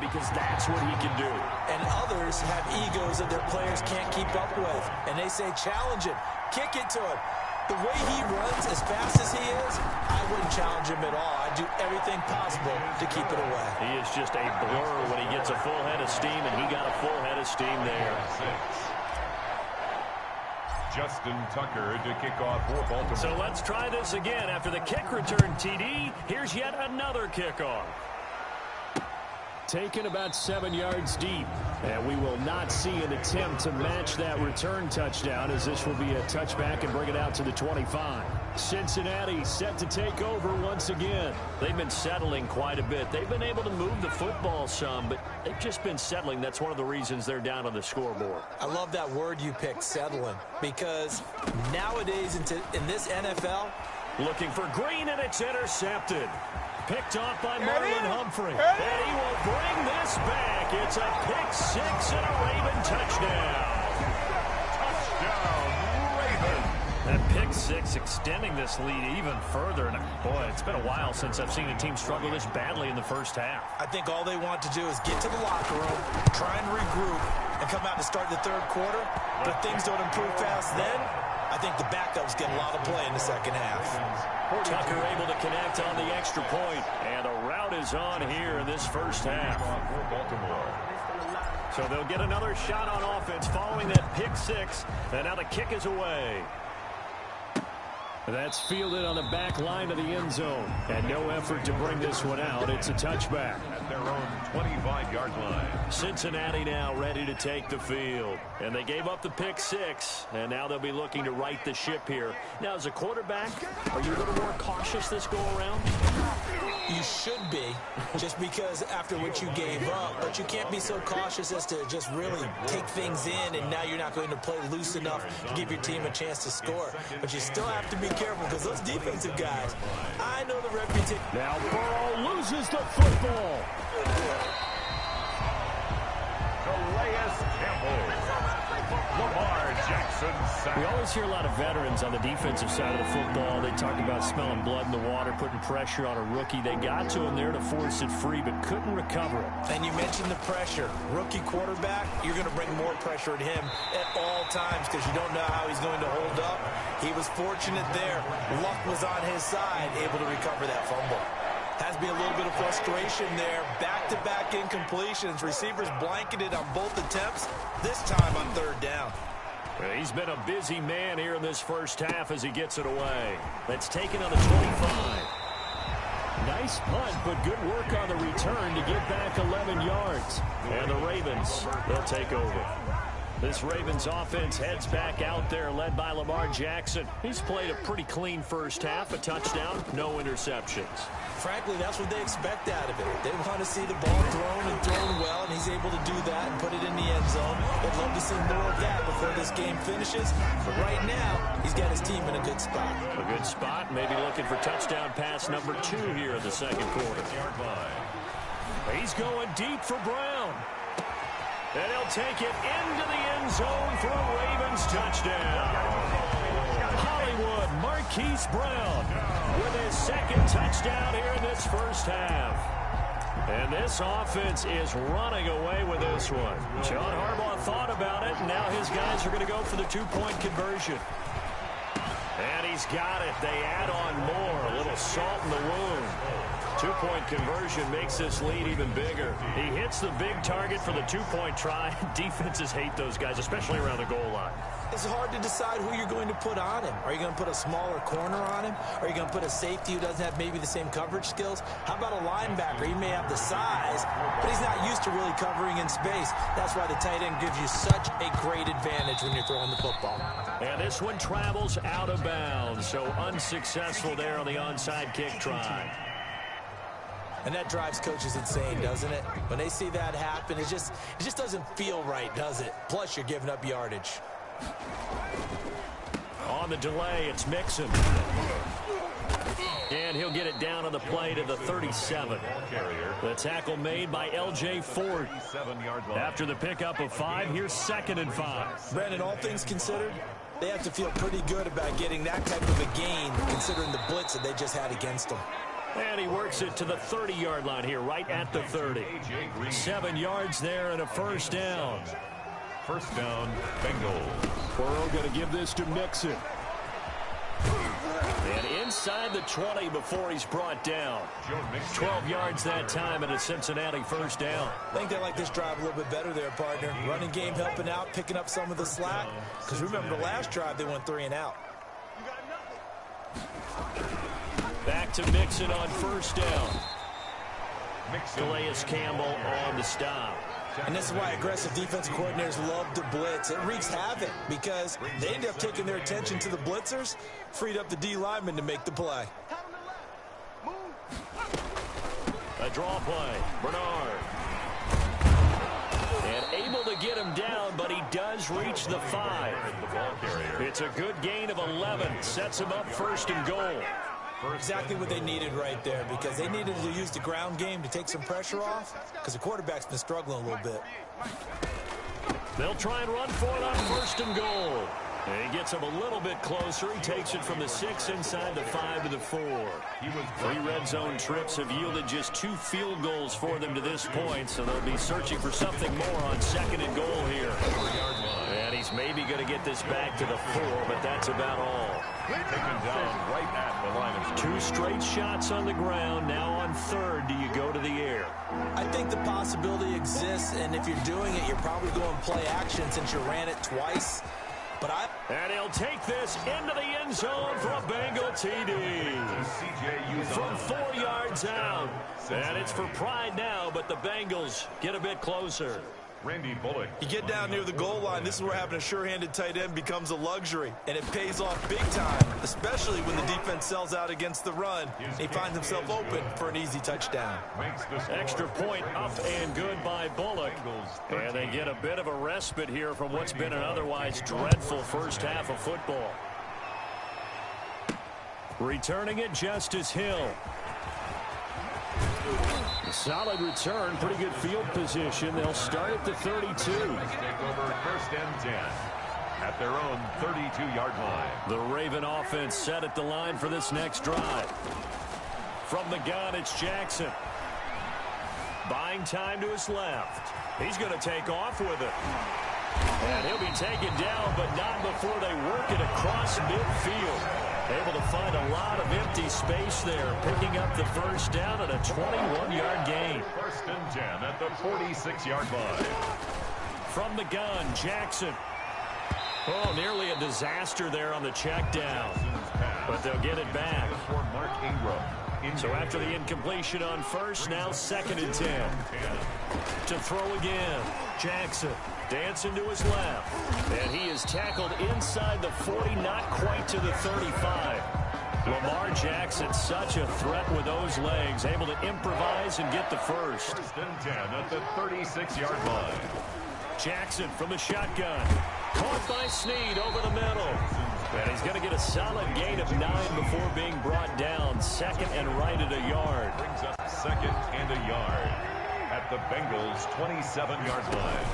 because that's what he can do. And others have egos that their players can't keep up with. And they say, challenge him, kick it to him. The way he runs as fast as he is, I wouldn't challenge him at all. I'd do everything possible to keep it away. He is just a blur when he gets a full head of steam, and he got a full head of steam there. Justin Tucker to kick off for Baltimore. So let's try this again. After the kick return, TD, here's yet another kickoff. Taken about 7 yards deep. And we will not see an attempt to match that return touchdown, as this will be a touchback and bring it out to the 25. Cincinnati set to take over once again. They've been settling quite a bit. They've been able to move the football some, but they've just been settling. That's one of the reasons they're down on the scoreboard. I love that word you picked, settling, because nowadays in this NFL, looking for Green, and it's intercepted. Picked off by Marlon Humphrey. And he will bring this back. It's a pick six and a Raven touchdown. Touchdown, Raven. That pick six extending this lead even further. And boy, it's been a while since I've seen a team struggle this badly in the first half. I think all they want to do is get to the locker room, try and regroup, and come out to start the third quarter. But if things don't improve fast then, I think the backups get a lot of play in the second half. Tucker able to connect on the extra point, and a route is on here in this first half. So they'll get another shot on offense following that pick six, and now the kick is away. That's fielded on the back line of the end zone, and no effort to bring this one out. It's a touchback. At their own 25-yard line. Cincinnati now ready to take the field. And they gave up the pick six, and now they'll be looking to right the ship here. Now, as a quarterback, are you a little more cautious this go-around? You should be, just because after what you gave up, but you can't be so cautious as to just really take things in, and now you're not going to play loose enough to give your team a chance to score. But you still have to be careful, because those defensive guys, I know the reputation. Now Burrow loses the football. Calais Campbell. Lamar Jackson. We always hear a lot of veterans on the defensive side of the football. They talk about smelling blood in the water, putting pressure on a rookie. They got to him there to force it free, but couldn't recover it. And you mentioned the pressure. Rookie quarterback, you're going to bring more pressure at him at all times because you don't know how he's going to hold up. He was fortunate there. Luck was on his side, able to recover that fumble. Has to be a little bit of frustration there. Back-to-back incompletions. Receivers blanketed on both attempts, this time on third down. Well, he's been a busy man here in this first half as he gets it away. That's taken on the 25. Nice punt, but good work on the return to get back 11 yards. And the Ravens, they'll take over. This Ravens offense heads back out there, led by Lamar Jackson. He's played a pretty clean first half, a touchdown, no interceptions. Frankly, that's what they expect out of it. They want to see the ball thrown and thrown well, and he's able to do that and put it in the end zone. They'd love to see more of that before this game finishes. But right now, he's got his team in a good spot. A good spot, maybe looking for touchdown pass number 2 here in the second quarter. He's going deep for Brown. And he'll take it into the end zone for a Ravens touchdown. Hollywood Marquise Brown with his second touchdown here in this first half. And this offense is running away with this one. John Harbaugh thought about it, and now his guys are going to go for the two-point conversion. And he's got it. They add on more. A little salt in the wound. Two-point conversion makes this lead even bigger. He hits the big target for the two-point try. Defenses hate those guys, especially around the goal line. It's hard to decide who you're going to put on him. Are you going to put a smaller corner on him? Are you going to put a safety who doesn't have maybe the same coverage skills? How about a linebacker? He may have the size, but he's not used to really covering in space. That's why the tight end gives you such a great advantage when you're throwing the football. And this one travels out of bounds, so unsuccessful there on the onside kick try. And that drives coaches insane, doesn't it? When they see that happen, it just doesn't feel right, does it? Plus, you're giving up yardage. On the delay, it's Mixon. And he'll get it down on the play to the 37. The tackle made by L.J. Ford. After the pickup of 5, here's 2nd and 5. Brandon, all things considered, they have to feel pretty good about getting that type of a gain, considering the blitz that they just had against them. And he works it to the 30-yard line here, right at the 30. 7 yards there and a first down. First down, Bengals. Burrow going to give this to Mixon. And inside the 20 before he's brought down. 12 yards that time and a Cincinnati first down. I think they like this drive a little bit better there, partner. Running game helping out, picking up some of the slack. Because remember the last drive they went 3 and out. Back to Mixon on first down. Calais Campbell on the stop. And this is why aggressive defensive coordinators love to blitz. It wreaks havoc because they end up taking their attention to the blitzers, freed up the D lineman to make the play. A draw play. Bernard. And able to get him down, but he does reach the 5. It's a good gain of 11. Sets him up first and goal. Exactly what they needed right there because they needed to use the ground game to take some pressure off because the quarterback's been struggling a little bit. They'll try and run for it on first and goal. And he gets him a little bit closer. He takes it from the 6 inside the 5 to the 4. 3 red zone trips have yielded just 2 field goals for them to this point, so they'll be searching for something more on second and goal here. And he's maybe going to get this back to the 4, but that's about all. Taken down right at the line of scrimmage. 2 straight shots on the ground. Now on third, do you go to the air? I think the possibility exists, and if you're doing it, you're probably going play action since you ran it twice. And he'll take this into the end zone for a Bengal TD. From 4 yards out. And it's for pride now, but the Bengals get a bit closer. Randy Bullock. You get down near the goal line, this is where having a sure-handed tight end becomes a luxury, and it pays off big time, especially when the defense sells out against the run. He finds himself open for an easy touchdown. Extra point up and good by Bullock. And they get a bit of a respite here from what's been an otherwise dreadful first half of football. Returning it, Justice Hill. Solid return, pretty good field position. They'll start at the 32. Take over first and 10 at their own 32-yard line. The Raven offense set at the line for this next drive. From the gun, it's Jackson. Buying time to his left. He's going to take off with it. And he'll be taken down, but not before they work it across midfield. Able to find a lot of empty space there, picking up the first down at a 21-yard gain. First and 10 at the 46-yard line. From the gun, Jackson. Oh, nearly a disaster there on the check down. But they'll get it back. For Mark Ingram. So after the incompletion on first, now second and 10. To throw again, Jackson dancing to his left. And he is tackled inside the 40, not quite to the 35. Lamar Jackson, such a threat with those legs, able to improvise and get the first. First and 10 at the 36-yard line. Jackson from the shotgun. Caught by Snead over the middle. And he's going to get a solid gain of 9 before being brought down. Second and right at a yard. Brings up second and a yard at the Bengals' 27-yard line.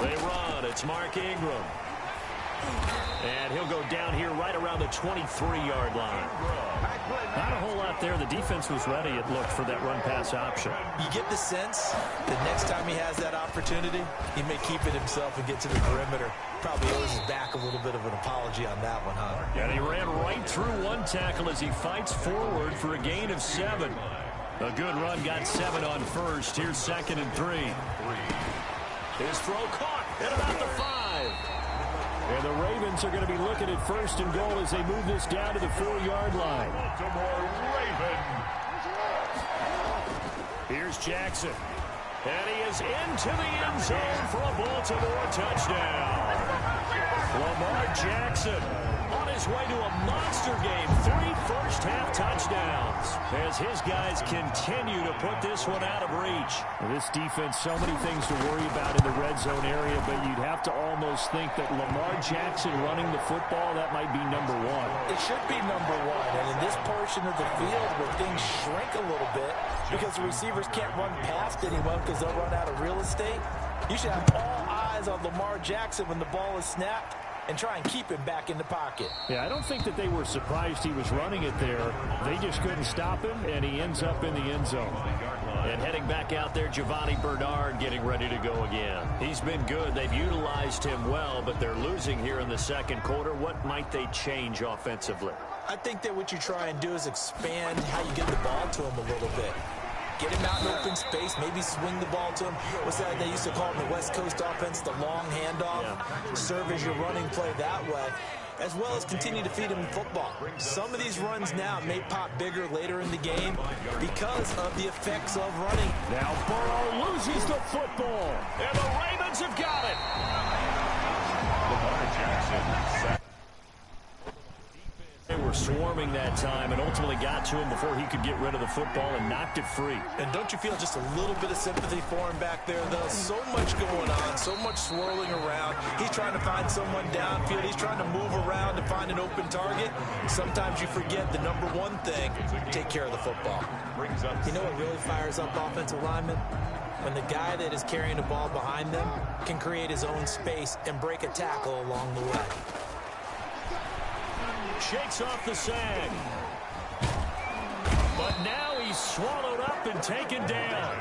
They run. It's Mark Ingram. And he'll go down here right around the 23-yard line. Not a whole lot there. The defense was ready, it looked, for that run-pass option. You get the sense that next time he has that opportunity, he may keep it himself and get to the perimeter. Probably owes his back a little bit of an apology on that one, huh? And he ran right through one tackle as he fights forward for a gain of 7. A good run, got 7 on first. Here's second and 3. His throw caught at about the 5. And the Ravens are going to be looking at first and goal as they move this down to the 4-yard line. Baltimore Ravens. Here's Jackson. And he is into the end zone for a Baltimore touchdown. Lamar Jackson on his way to a monster game. 3 first-half touchdowns as his guys continue to put this one out of reach. This defense, so many things to worry about in the red zone area, but you'd have to almost think that Lamar Jackson running the football, that might be number 1. It should be number 1, and in this portion of the field where things shrink a little bit because the receivers can't run past anyone because they'll run out of real estate, you should have all eyes on Lamar Jackson when the ball is snapped and try and keep him back in the pocket. Yeah, I don't think that they were surprised he was running it there. They just couldn't stop him, and he ends up in the end zone. And heading back out there, Giovanni Bernard getting ready to go again. He's been good. They've utilized him well, but they're losing here in the second quarter. What might they change offensively? I think that what you try and do is expand how you get the ball to him a little bit. Get him out in open space, maybe swing the ball to him. What's that they used to call in the West Coast offense, the long handoff? Yeah. Serve as your running play that way, as well as continue to feed him football. Some of these runs now may pop bigger later in the game because of the effects of running. Now Burrow loses the football, and the Ravens have got it. Lamar Jackson. They were swarming that time and ultimately got to him before he could get rid of the football and knocked it free. And don't you feel just a little bit of sympathy for him back there, though? So much going on, so much swirling around. He's trying to find someone downfield. He's trying to move around to find an open target. Sometimes you forget the number one thing, take care of the football. You know what really fires up offensive linemen? When the guy that is carrying the ball behind them can create his own space and break a tackle along the way. Shakes off the sag. But now he's swallowed up and taken down.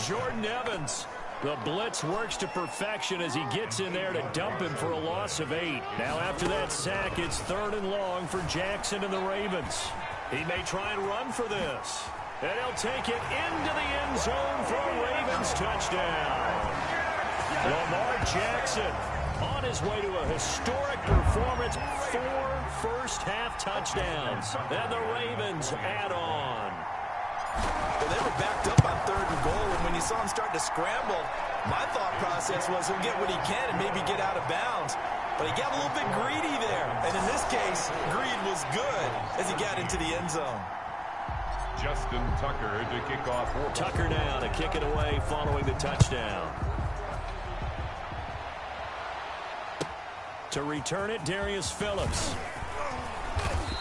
Jordan Evans. The blitz works to perfection as he gets in there to dump him for a loss of 8. Now after that sack, it's 3rd and long for Jackson and the Ravens. He may try and run for this. And he'll take it into the end zone for a Ravens touchdown. Lamar Jackson on his way to a historic performance. 4 first-half touchdowns. And the Ravens add on. Well, they were backed up on 3rd and goal, and when you saw him start to scramble, my thought process was he'll get what he can and maybe get out of bounds. But he got a little bit greedy there. And in this case, greed was good as he got into the end zone. Justin Tucker to kick off. Tucker now to kick it away following the touchdown. To return it, Darius Phillips.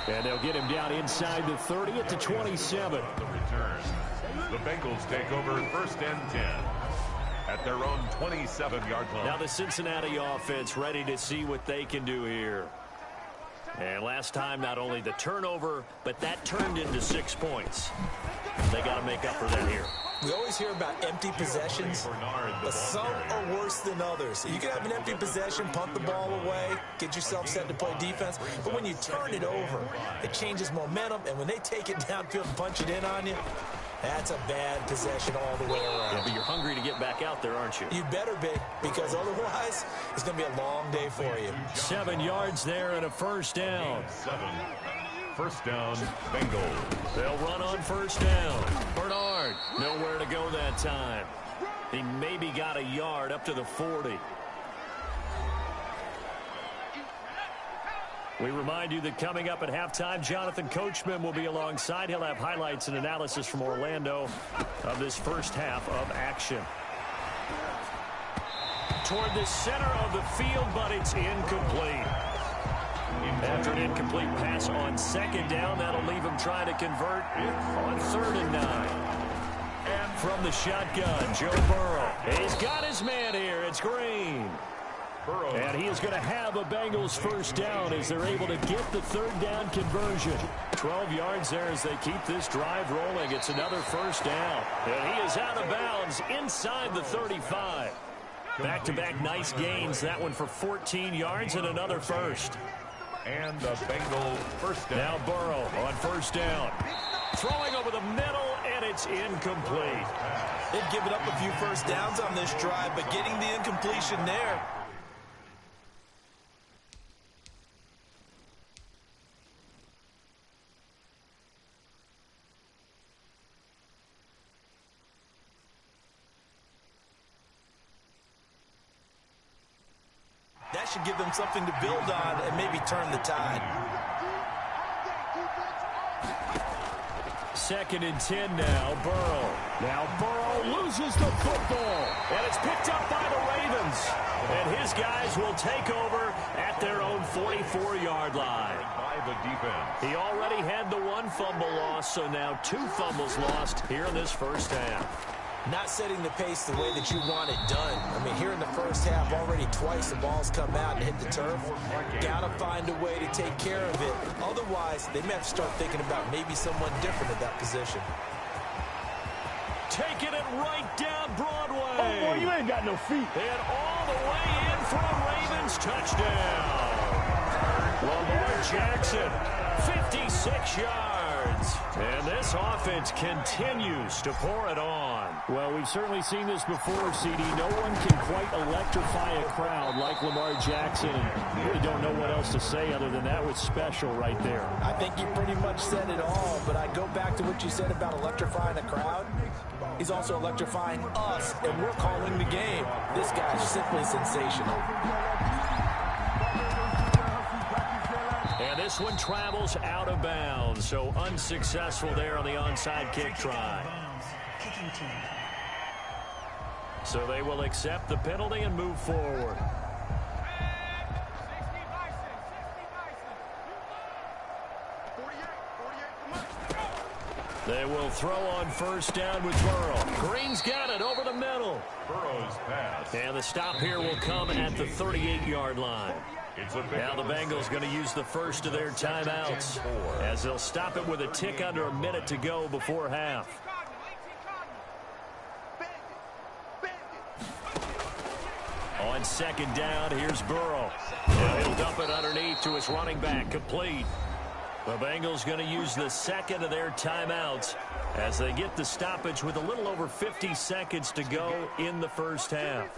And they'll get him down inside the 30 at the 27. The return. The Bengals take over 1st and 10 at their own 27-yard line. Now the Cincinnati offense ready to see what they can do here. And last time, not only the turnover, but that turned into 6 points. They got to make up for that here. We always hear about empty possessions, but some are worse than others. You can have an empty possession, punt the ball away, get yourself set to play defense, but when you turn it over, it changes momentum, and when they take it downfield and punch it in on you, that's a bad possession all the way around. Yeah, but you're hungry to get back out there, aren't you? You better be, because otherwise, it's going to be a long day for you. 7 yards there and a first down. 7. First down, Bengals. They'll run on first down. Bernard, nowhere to go that time. He maybe got a yard up to the 40. We remind you that coming up at halftime, Jonathan Coachman will be alongside. He'll have highlights and analysis from Orlando of this first half of action. Toward the center of the field, but it's incomplete. After an incomplete pass on 2nd down, that'll leave him trying to convert on 3rd and 9. And from the shotgun, Joe Burrow. He's got his man here. It's Green. Burrow. And he is going to have a Bengals first down as they're able to get the 3rd down conversion. 12 yards there as they keep this drive rolling. It's another first down. And he is out of bounds inside the 35. Back-to-back nice gains. That one for 14 yards and another first. And the Bengals first down. Now Burrow on first down. Throwing over the middle, and it's incomplete. They've given up a few first downs on this drive, but getting the incompletion there. That should give them something to build on and maybe turn the tide. 2nd and 10 now, Burrow. Now Burrow loses the football, and it's picked up by the Ravens. And his guys will take over at their own 44-yard line. By the defense. He already had the 1 fumble loss, so now 2 fumbles lost here in this first half. Not setting the pace the way that you want it done. I mean, here in the first half, already twice the ball's come out and hit the turf. Got to find a way to take care of it. Otherwise, they may have to start thinking about maybe someone different at that position. Taking it right down Broadway. Oh, boy, you ain't got no feet. And all the way in for a Ravens touchdown. Lamar Jackson, 56 yards. And this offense continues to pour it on. Well, we've certainly seen this before, CD. No one can quite electrify a crowd like Lamar Jackson. And really don't know what else to say other than that was special right there. I think you pretty much said it all, but I go back to what you said about electrifying a crowd. He's also electrifying us, and we're calling the game. This guy's simply sensational. And this one travels out of bounds, so unsuccessful there on the onside kick try. So they will accept the penalty and move forward. They will throw on first down with Burrow. Green's got it over the middle. Burrow's pass. And the stop here will come at the 38-yard line. Now the Bengals going to use the first of their timeouts as they'll stop it with a tick under a minute to go before half. On second down, here's Burrow. Now he'll dump it underneath to his running back, complete. The Bengals going to use the second of their timeouts as they get the stoppage with a little over 50 seconds to go in the first half.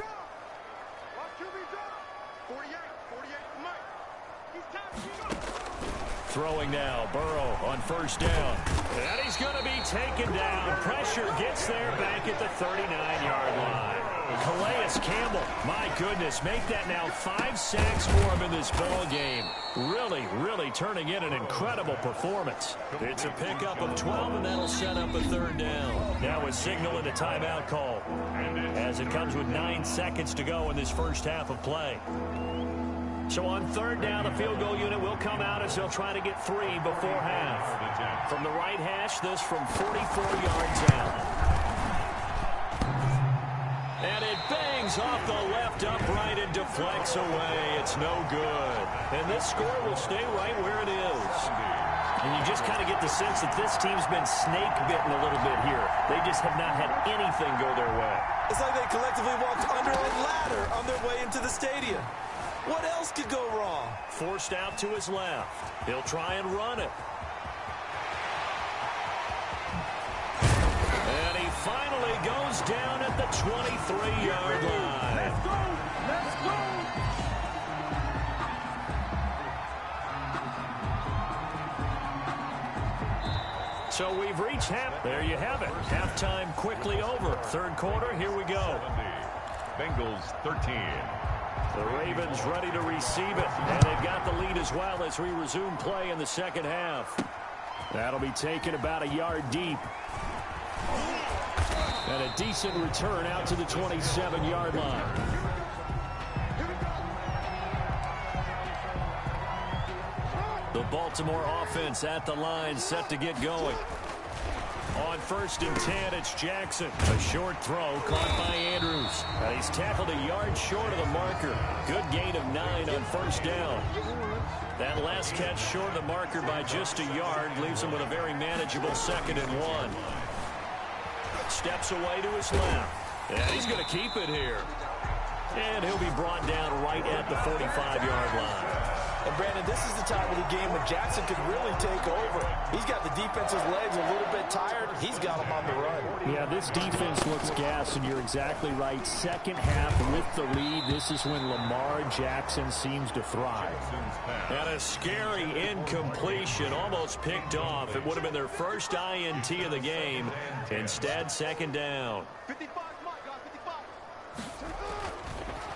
Throwing now, Burrow on first down. And he's going to be taken down. Pressure gets there back at the 39-yard line. Calais Campbell, my goodness, make that now 5 sacks for him in this ball game. Really turning in an incredible performance. It's a pickup of 12, and that'll set up a third down. Now a signal and a timeout call as it comes with 9 seconds to go in this first half of play. So on third down, the field goal unit will come out as they'll try to get 3 before half. From the right hash, this from 44 yards out. And it bangs off the left upright and deflects away. It's no good. And this score will stay right where it is. And you just kind of get the sense that this team's been snake-bitten a little bit here. They just have not had anything go their way. It's like they collectively walked under a ladder on their way into the stadium. What else could go wrong? Forced out to his left. He'll try and run it. And he finally goes down at the 23-yard line. Let's go! Let's go! So we've reached half. There you have it. Halftime quickly over. Third quarter, here we go. Bengals 13. The Ravens ready to receive it, and they've got the lead as well as we resume play in the second half. That'll be taken about a yard deep. And a decent return out to the 27-yard line. The Baltimore offense at the line, set to get going. On first and 10, it's Jackson. A short throw caught by Andrews. He's tackled a yard short of the marker. Good gain of 9 on first down. That last catch short of the marker by just a yard leaves him with a very manageable 2nd and 1. Steps away to his left. And he's going to keep it here. And he'll be brought down right at the 45-yard line. And, Brandon, this is the time of the game when Jackson could really take over. He's got the defense's legs a little bit tired. He's got them on the run. Yeah, this defense looks gassed, and you're exactly right. Second half with the lead, this is when Lamar Jackson seems to thrive. And a scary incompletion, almost picked off. It would have been their first INT of the game. Instead, second down.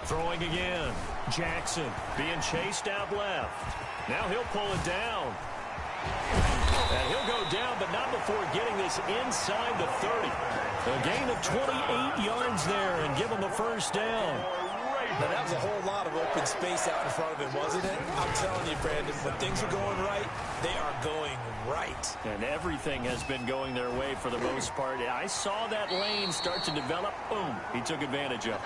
Throwing again. Jackson being chased out left. Now he'll pull it down. And he'll go down, but not before getting this inside the 30. A gain of 28 yards there and give him a first down. Now, that was a whole lot of open space out in front of him, wasn't it? I'm telling you, Brandon, when things are going right, they are going right. And everything has been going their way for the most part. I saw that lane start to develop. Boom, he took advantage of it.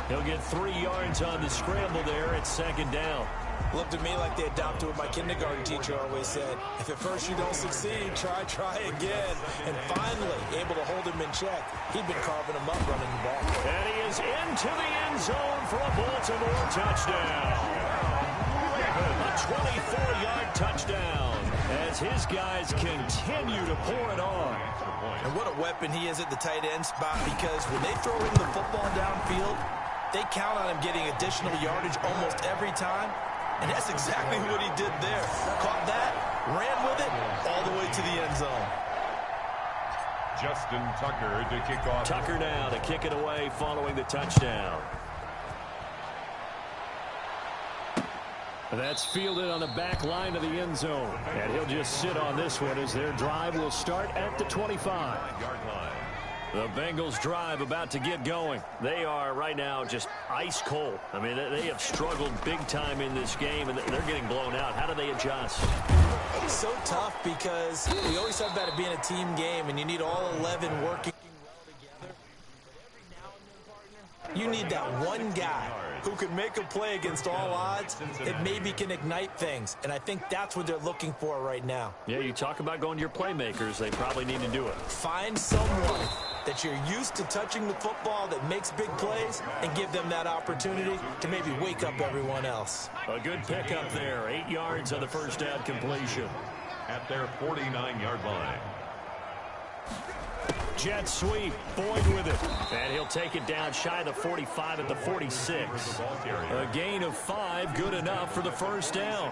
He'll get 3 yards on the scramble there at second down. Looked at me like they adopted what my kindergarten teacher always said. If at first you don't succeed, try again. And finally, able to hold him in check. He'd been carving him up running the ball. And he is into the end zone for a Baltimore touchdown. A 24-yard touchdown as his guys continue to pour it on. And what a weapon he is at the tight end spot, because when they throw him the football downfield, they count on him getting additional yardage almost every time. And that's exactly what he did there. Caught that, ran with it, all the way to the end zone. Justin Tucker to kick off. Tucker now to kick it away following the touchdown. That's fielded on the back line of the end zone. And he'll just sit on this one as their drive will start at the 25-yard line. The Bengals drive about to get going. They are right now just ice cold. I mean, they have struggled big time in this game, and they're getting blown out. How do they adjust? It's so tough because we always talk about it being a team game, and you need all 11 working well together. But every now and then, partner, you need that one guy who can make a play against all odds that maybe can ignite things. And I think that's what they're looking for right now. Yeah, you talk about going to your playmakers. They probably need to do it. Find someone that you're used to touching the football that makes big plays and give them that opportunity to maybe wake up everyone else. A good pickup there. 8 yards on the first down completion. At their 49-yard line. Jet sweep, Boyd with it. And he'll take it down shy of the 45 at the 46. A gain of 5, good enough for the first down.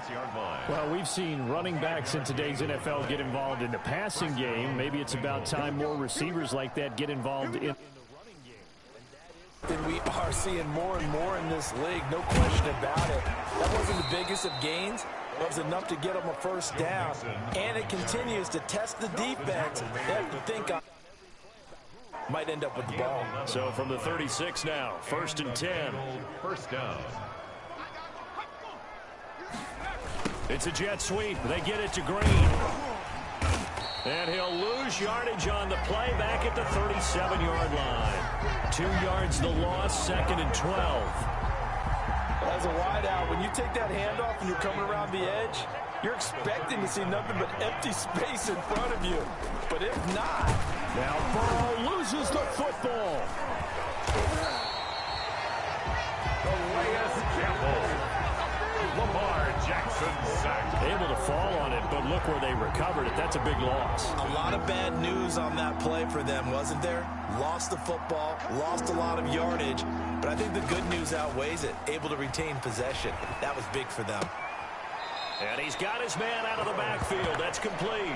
Well, we've seen running backs in today's NFL get involved in the passing game. Maybe it's about time more receivers like that get involved in the running game. And we are seeing more and more in this league, no question about it. That wasn't the biggest of gains. It was enough to get them a first down. And it continues to test the defense. They have to think on might end up with the ball. So from the 36 now, 1st and 10. First down. It's a jet sweep. They get it to Green. And he'll lose yardage on the play back at the 37-yard line. 2 yards the loss, 2nd and 12. As a wideout, when you take that handoff and you're coming around the edge, you're expecting to see nothing but empty space in front of you. But if not, now Burrow loses the football. Elias Campbell. Lamar Jackson sacked. Able to fall on it, but look where they recovered it. That's a big loss. A lot of bad news on that play for them, wasn't there? Lost the football, lost a lot of yardage, but I think the good news outweighs it. Able to retain possession. That was big for them. And he's got his man out of the backfield. That's complete.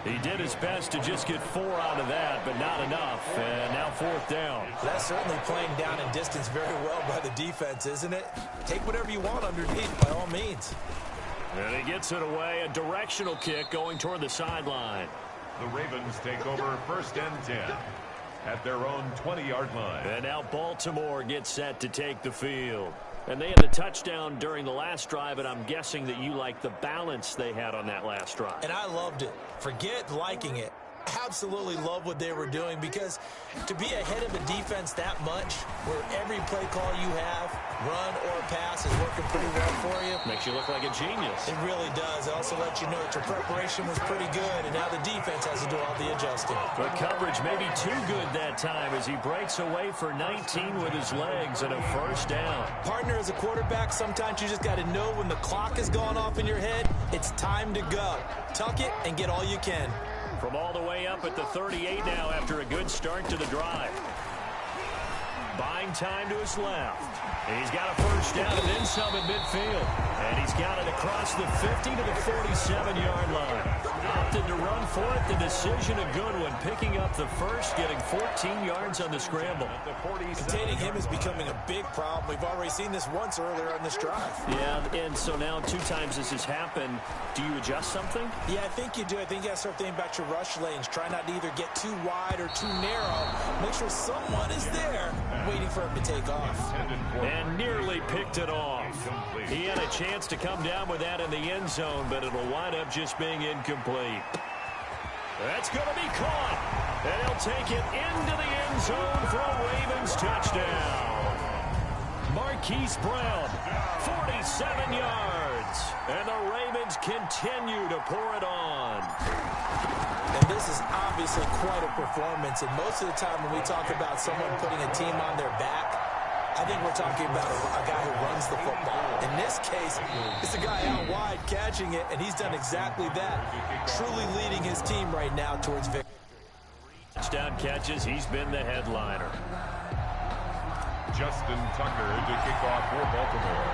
He did his best to just get 4 out of that, but not enough. And now 4th down. That's certainly playing down in distance very well by the defense, isn't it? Take whatever you want underneath, by all means. And he gets it away. A directional kick going toward the sideline. The Ravens take over 1st and 10 at their own 20-yard line. And now Baltimore gets set to take the field. And they had the touchdown during the last drive, and I'm guessing that you like the balance they had on that last drive. And I loved it. Forget liking it. Absolutely love what they were doing, because to be ahead of a defense that much, where every play call you have, run or pass, is working pretty well for you. Makes you look like a genius. It really does. It also lets you know that your preparation was pretty good, and now the defense has to do all the adjusting. But coverage maybe too good that time as he breaks away for 19 with his legs and a first down. Partner, as a quarterback, sometimes you just got to know when the clock has gone off in your head, it's time to go. Tuck it and get all you can. From all the way up at the 38 now after a good start to the drive. Buying time to his left. He's got a first down and then some at midfield. And he's got it across the 50 to the 47-yard line. Opted to run for it. The decision a good one. Picking up the first, getting 14 yards on the scramble. Containing him is becoming a big problem. We've already seen this once earlier on this drive. Yeah, and so now 2 times this has happened. Do you adjust something? Yeah, I think you do. I think you got to start thinking about your rush lanes. Try not to either get too wide or too narrow. Make sure someone is there waiting for him to take off. And nearly picked it off. He had a chance to come down with that in the end zone, but it'll wind up just being incomplete. That's going to be caught. And he'll take it into the end zone for a Ravens touchdown. Marquise Brown, 47 yards. And the Ravens continue to pour it on. And this is obviously quite a performance. And most of the time when we talk about someone putting a team on their back, I think we're talking about a guy who runs the football. In this case, it's a guy out wide catching it, and he's done exactly that, truly leading his team right now towards victory. Touchdown catches, he's been the headliner. Justin Tucker to kick off for Baltimore.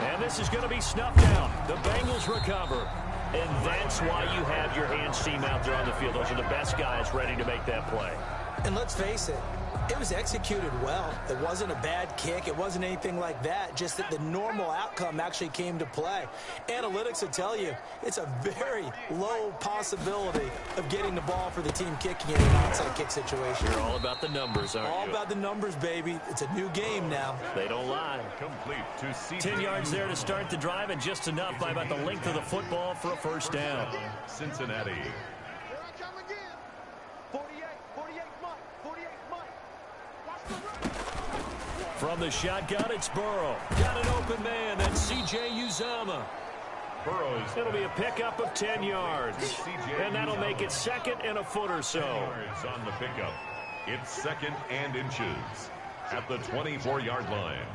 And this is going to be snuffed out. The Bengals recover. And that's why you have your hands team out there on the field. Those are the best guys ready to make that play. And let's face it, it was executed well. It wasn't a bad kick. It wasn't anything like that. Just that the normal outcome actually came to play. Analytics will tell you it's a very low possibility of getting the ball for the team kicking in an onside kick situation. You're all about the numbers, aren't you? All about the numbers, baby. It's a new game now. They don't lie. Complete to CJ. 10 yards there to start the drive, and just enough by about the length of the football for a first down. Cincinnati. From the shotgun, it's Burrow. Got an open man. That's C.J. Uzomah. Burrows. It'll be a pickup of 10 yards. And that'll make it second and a foot or so. Yards on the pickup. It's second and inches at the 24-yard line.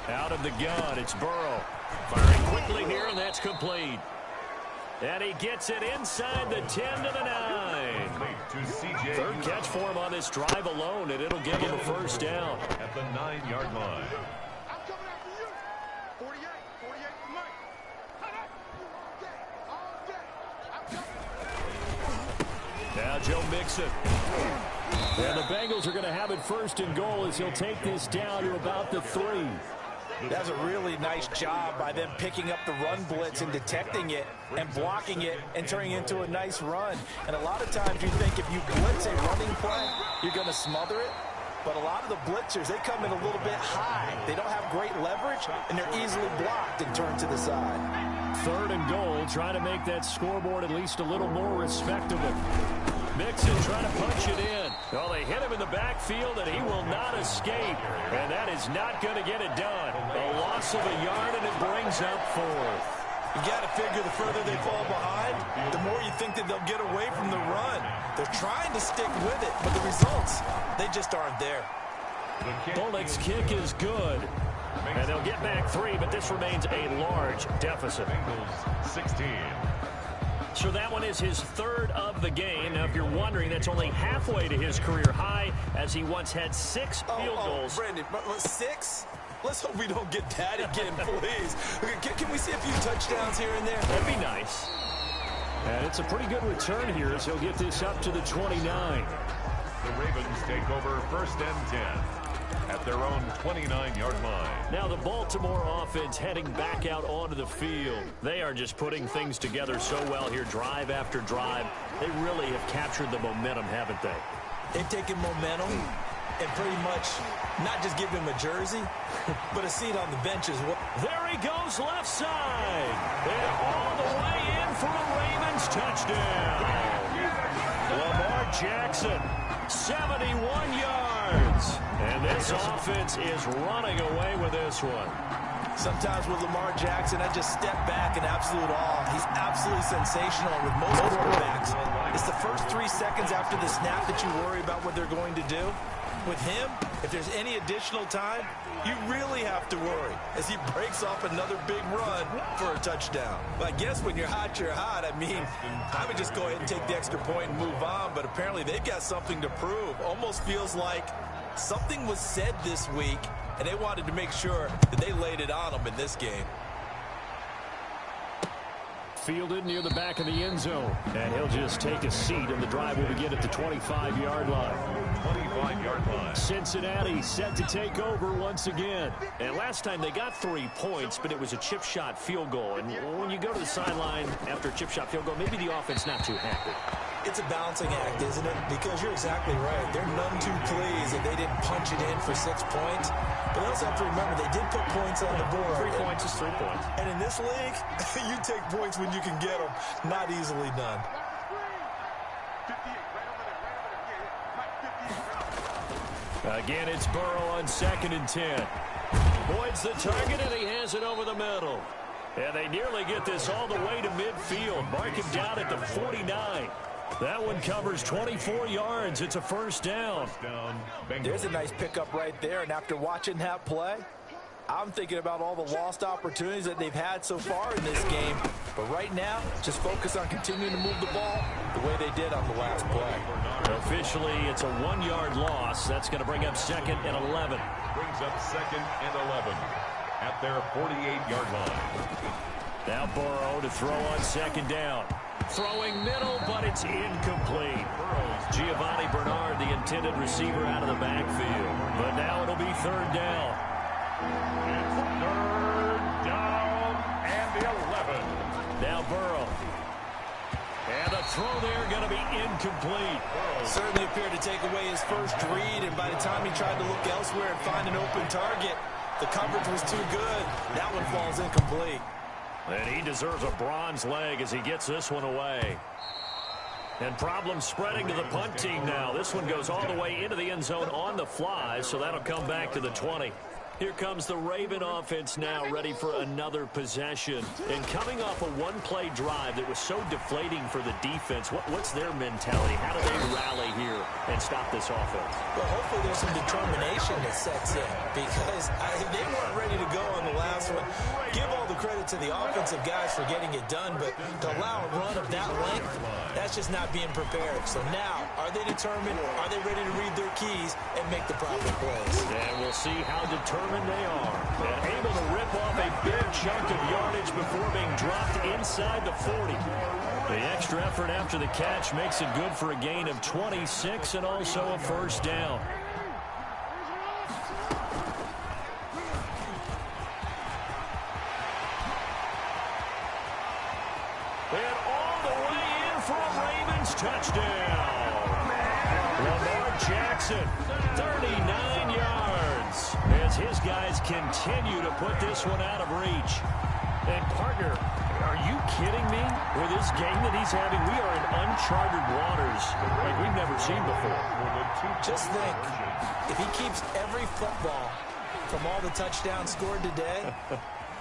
Out of the gun, it's Burrow. Firing quickly here, and that's complete. And he gets it inside the 10 to the 9. Third catch for him on this drive alone, and it'll give him a first down. At the 9-yard line. Now Joe Mixon. And the Bengals are going to have it first and goal as he'll take this down to about the 3. That's a really nice job by them picking up the run blitz and detecting it and blocking it and turning it into a nice run. And a lot of times you think if you blitz a running play, you're going to smother it. But a lot of the blitzers, they come in a little bit high. They don't have great leverage, and they're easily blocked and turned to the side. Third and goal, trying to make that scoreboard at least a little more respectable. Mixon trying to punch it in. Well, they hit him in the backfield, and he will not escape. And that is not going to get it done. A loss of a yard, and it brings up fourth. You got to figure the further they fall behind, the more you think that they'll get away from the run. They're trying to stick with it, but the results, they just aren't there. Bullock's kick is good. And they'll get back 3, but this remains a large deficit. 16. So that one is his third of the game. Now, if you're wondering, that's only halfway to his career high, as he once had 6 field goals. Brandon, 6? Let's hope we don't get that again, please. Can we see a few touchdowns here and there? That'd be nice. And it's a pretty good return here as he'll get this up to the 29. The Ravens take over first and 10 at their own 29-yard line. Now the Baltimore offense heading back out onto the field. They are just putting things together so well here, drive after drive. They really have captured the momentum, haven't they? They've taken momentum and pretty much not just give him a jersey, but a seat on the bench as well. There he goes left side. And all the way in for a Ravens touchdown. Lamar Jackson, 71 yards. And this offense is running away with this one. Sometimes with Lamar Jackson, I just step back in absolute awe. He's absolutely sensational. With most quarterbacks, it's the first 3 seconds after the snap that you worry about what they're going to do. With him, if there's any additional time, you really have to worry as he breaks off another big run for a touchdown. But I guess when you're hot, you're hot. I mean, I would just go ahead and take the extra point and move on, but apparently they've got something to prove. Almost feels like something was said this week, and they wanted to make sure that they laid it on them in this game. Fielded near the back of the end zone. And he'll just take a seat, and the drive will begin at the 25-yard line. 25-yard line. Cincinnati set to take over once again. And last time they got 3 points, but it was a chip shot field goal. And when you go to the sideline after a chip shot field goal, maybe the offense not too happy. It's a balancing act, isn't it? Because you're exactly right. They're none too pleased that they didn't punch it in for 6 points. But they also have to remember they did put points on the board. 3 points is 3 points. And in this league, you take points when you can get them. Not easily done. Again, it's Burrow on 2nd and 10. Boyd's the target, and he has it over the middle. And they nearly get this all the way to midfield. Mark him down at the 49. That one covers 24 yards. It's a first down. There's a nice pickup right there. And after watching that play, I'm thinking about all the lost opportunities that they've had so far in this game. But right now, just focus on continuing to move the ball the way they did on the last play. Officially, it's a 1-yard loss. That's going to bring up 2nd and 11. Brings up 2nd and 11 at their 48-yard line. Now Burrow to throw on 2nd down. Throwing middle, but it's incomplete. Giovanni Bernard, the intended receiver, out of the backfield. But now it'll be 3rd down. It's 3rd down and 11. Now Burrow. And the throw there going to be incomplete. Certainly appeared to take away his first read, and by the time he tried to look elsewhere and find an open target, the coverage was too good. That one falls incomplete. And he deserves a bronze leg as he gets this one away. And problems spreading to the punt team now. This one goes all the way into the end zone on the fly, so that'll come back to the 20. Here comes the Raven offense now, ready for another possession. And coming off a one-play drive that was so deflating for the defense, what's their mentality? How do they rally here and stop this offense? Well, hopefully there's some determination that sets in, because they weren't ready to go on the last one. Give all the credit to the offensive guys for getting it done, but to allow a run of that length, that's just not being prepared. So now, are they determined? Are they ready to read their keys and make the proper plays? And we'll see how determined they are. And able to rip off a big chunk of yardage before being dropped inside the 40. The extra effort after the catch makes it good for a gain of 26 and also a first down. And all the way in for a Ravens touchdown. Lamar Jackson, 39 yards. As his guys continue to put this one out of reach. And partner, are you kidding me? With this game that he's having, we are in uncharted waters like we've never seen before. Just think, if he keeps every football from all the touchdowns scored today,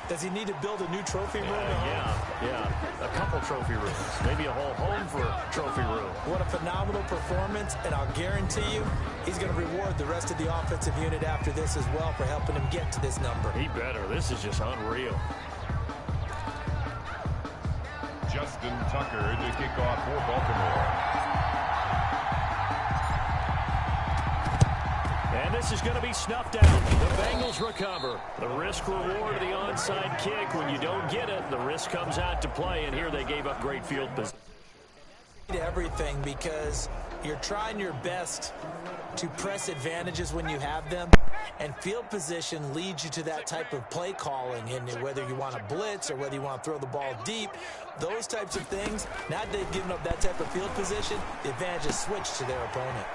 does he need to build a new trophy room at home? Yeah, a couple trophy rooms. Maybe a whole home for a trophy room. What a phenomenal performance, and I'll guarantee you he's going to reward the rest of the offensive unit after this as well for helping him get to this number. He better. This is just unreal. Justin Tucker to kick off for Baltimore. And this is going to be snuffed out. The Bengals recover. The risk-reward of the onside kick. When you don't get it, the risk comes out to play, and here they gave up great field position. Everything, because you're trying your best to press advantages when you have them, and field position leads you to that type of play calling, and whether you want to blitz or whether you want to throw the ball deep, those types of things, now that they've given up that type of field position, the advantage is switched to their opponent.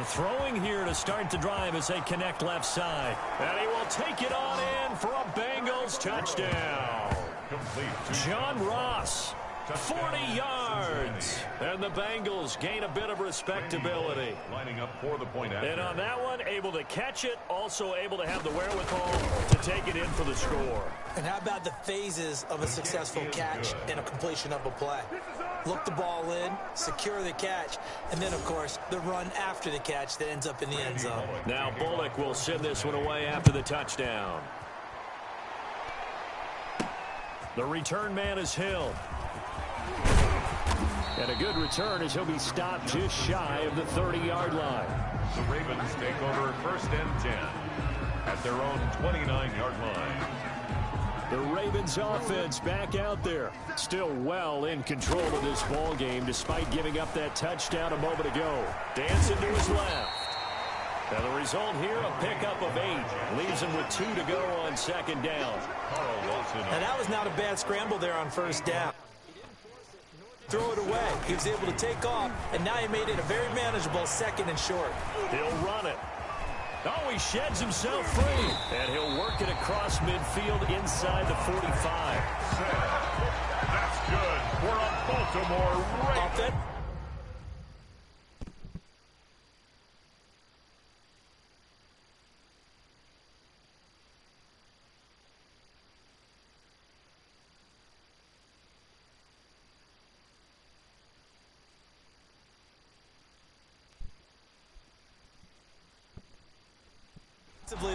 Throwing here to start the drive as they connect left side. And he will take it on in for a Bengals touchdown. Complete. John Ross, 40 yards. And the Bengals gain a bit of respectability. Lining up for the point after. And on that one, able to catch it, also able to have the wherewithal to take it in for the score. And how about the phases of a successful catch and a completion of a play? Look the ball in, secure the catch, and then, of course, the run after the catch that ends up in the end zone. Now Bullock will send this one away after the touchdown. The return man is Hill. And a good return as he'll be stopped just shy of the 30-yard line. The Ravens take over 1st and 10 at their own 29-yard line. The Ravens offense back out there. Still well in control of this ball game despite giving up that touchdown a moment ago. Dancing to his left. And the result here, a pickup of 8. Leaves him with 2 to go on 2nd down. And that was not a bad scramble there on 1st down. throw it away. He was able to take off, and now he made it a very manageable second and short. He'll run it. Oh, he sheds himself free. And he'll work it across midfield inside the 45. That's good for a Baltimore Ravens.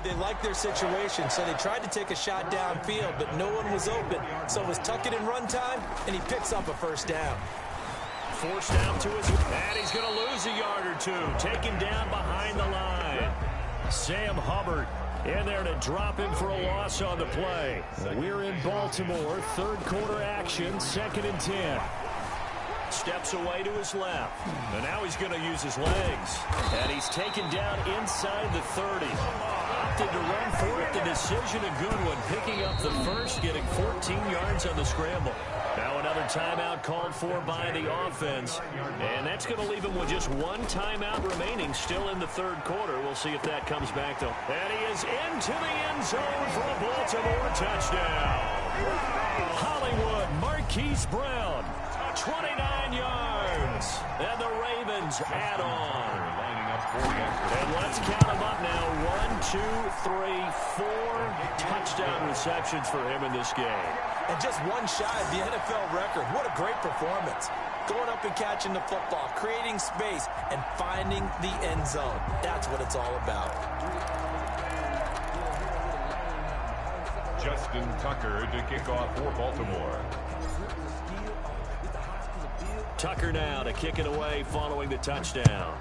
They liked their situation, so they tried to take a shot downfield, but no one was open. So it was tuck it in run time, and he picks up a first down. Forced out to his... And he's going to lose a yard or two. Taken down behind the line. Sam Hubbard in there to drop him for a loss on the play. We're in Baltimore. Third quarter action. 2nd and 10. Steps away to his left. And now he's going to use his legs. And he's taken down inside the 30. Opted to run for it. The decision a good one. Picking up the first, getting 14 yards on the scramble. Now another timeout called for by the offense. And that's going to leave him with just one timeout remaining still in the third quarter. We'll see if that comes back, though. And he is into the end zone for a Baltimore touchdown. Hollywood Marquise Brown. 29 yards. And the Ravens add on. And let's count them up now. 1, 2, 3, 4 touchdown receptions for him in this game. And just one shy of the NFL record. What a great performance. Going up and catching the football, creating space, and finding the end zone. That's what it's all about. Justin Tucker to kick off for Baltimore. Tucker now to kick it away following the touchdown.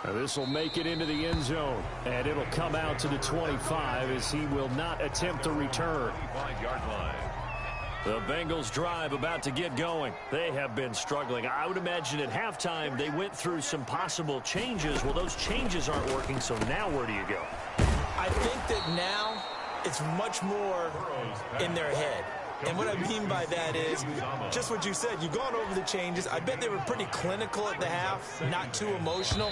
This will make it into the end zone, and it'll come out to the 25 as he will not attempt to return. 25-yard line. The Bengals drive about to get going. They have been struggling. I would imagine at halftime they went through some possible changes. Well, those changes aren't working, so now where do you go? I think that now it's much more in their head. And what I mean by that is just what you said. You've gone over the changes. I bet they were pretty clinical at the half, not too emotional.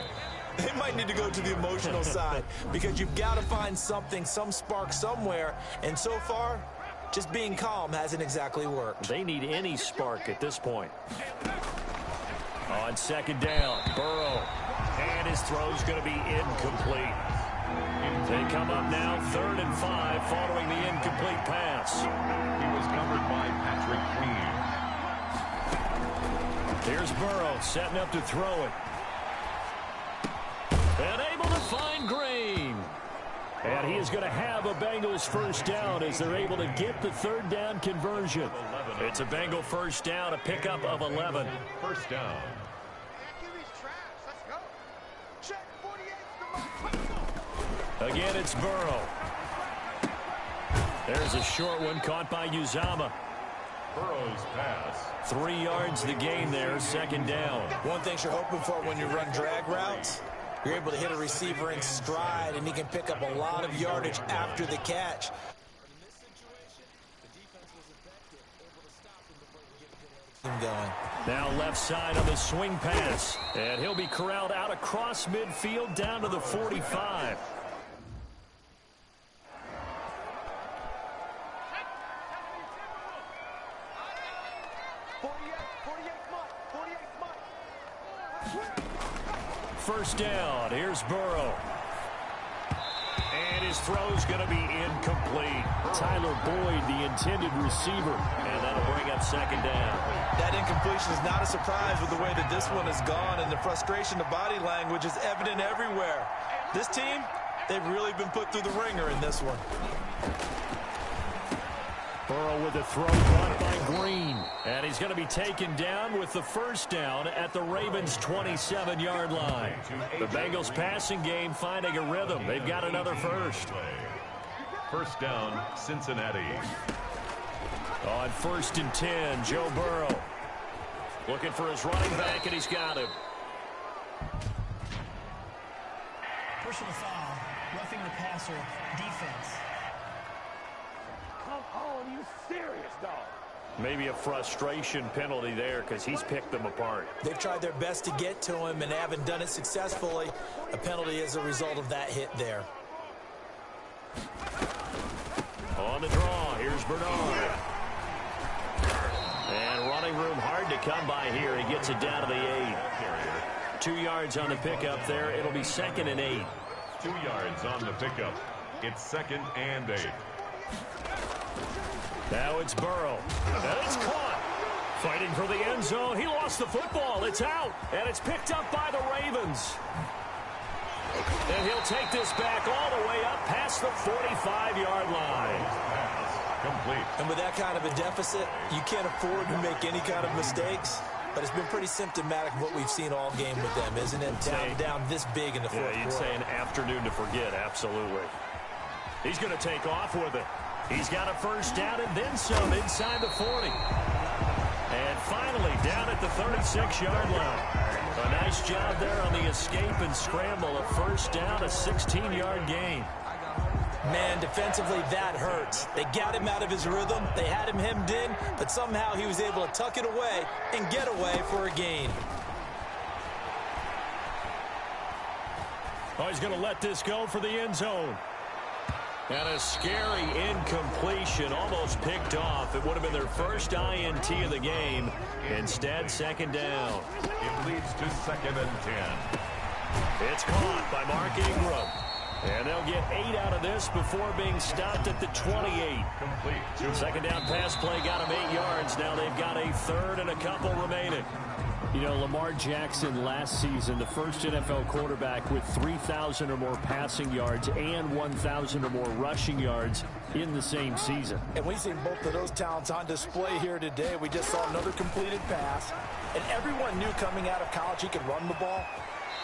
They might need to go to the emotional side because you've got to find something, some spark somewhere. And so far, just being calm hasn't exactly worked. They need any spark at this point. On 2nd down, Burrow. And his throw's going to be incomplete. They come up now 3rd and 5 following the incomplete pass. He was covered by Patrick Queen. Here's Burrow setting up to throw it. And able to find Green. And he is going to have a Bengals first down as they're able to get the 3rd down conversion. It's a Bengal first down, a pickup of 11. First down. Again, it's Burrow. There's a short one caught by Uzama. Burrow's pass. 3 yards the gain there, 2nd down. One thing you're hoping for when you run drag routes, you're able to hit a receiver in stride, and he can pick up a lot of yardage after the catch. Going. Now left side on the swing pass. And he'll be corralled out across midfield down to the 45. First down. Here's Burrow. And his throw's going to be incomplete. Tyler Boyd, the intended receiver. And that'll bring up 2nd down. That incompletion is not a surprise with the way that this one has gone, and the frustration of body language is evident everywhere. This team, they've really been put through the ringer in this one. Burrow with a throw caught by Green. And he's going to be taken down with the first down at the Ravens' 27-yard line. The Bengals passing game finding a rhythm. They've got another first. First down, Cincinnati. On 1st and 10, Joe Burrow. Looking for his running back, and he's got him. Personal foul, roughing the passer, defense. Oh, you serious, dog? Maybe a frustration penalty there because he's picked them apart. They've tried their best to get to him and haven't done it successfully. A penalty as a result of that hit there. On the draw, here's Bernard. And running room hard to come by here. He gets it down to the 8. 2 yards on the pickup there. It'll be 2nd and 8. 2 yards on the pickup. It's 2nd and 8. Now it's Burrow. And it's caught. Fighting for the end zone. He lost the football. It's out. And it's picked up by the Ravens. And he'll take this back all the way up past the 45-yard line. Complete. And with that kind of a deficit, you can't afford to make any kind of mistakes. But it's been pretty symptomatic of what we've seen all game with them, isn't it? Down this big in the fourth quarter. Yeah, you'd say an afternoon to forget, absolutely. He's going to take off with it. He's got a first down and then some inside the 40. And finally down at the 36-yard line. A nice job there on the escape and scramble. A first down, a 16-yard gain. Man, defensively, that hurts. They got him out of his rhythm. They had him hemmed in, but somehow he was able to tuck it away and get away for a gain. Oh, he's going to let this go for the end zone. And a scary incompletion, almost picked off. It would have been their first INT of the game. Instead, 2nd down. It leads to 2nd and 10. It's caught by Mark Ingram. And they'll get 8 out of this before being stopped at the 28. Complete. 2nd down pass play got them 8 yards. Now they've got a 3rd and a couple remaining. You know, Lamar Jackson last season, the first NFL quarterback with 3,000 or more passing yards and 1,000 or more rushing yards in the same season. And we've seen both of those talents on display here today. We just saw another completed pass. And everyone knew coming out of college he could run the ball.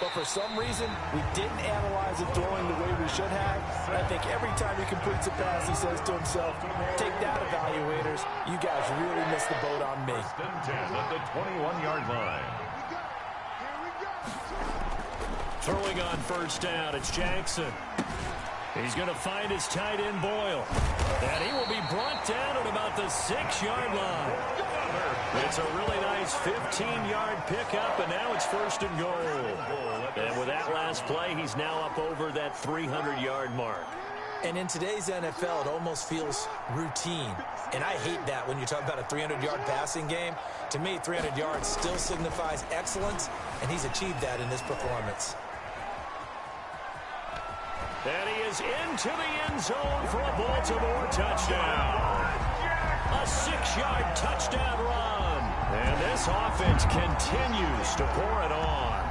But for some reason, we didn't analyze it throwing the way we should have. And I think every time he completes a pass, he says to himself, take that, evaluators. You guys really missed the boat on me. 1st and 10 at the 21-yard line. Throwing on first down, it's Jackson. He's going to find his tight end, Boyle. And he will be brought down at about the 6-yard line. It's a really nice 15-yard pickup, and now it's 1st and goal. And with that last play, he's now up over that 300-yard mark. And in today's NFL, it almost feels routine. And I hate that when you talk about a 300-yard passing game. To me, 300 yards still signifies excellence, and he's achieved that in this performance. And he is into the end zone for a Baltimore touchdown. A 6-yard touchdown run. And this offense continues to pour it on.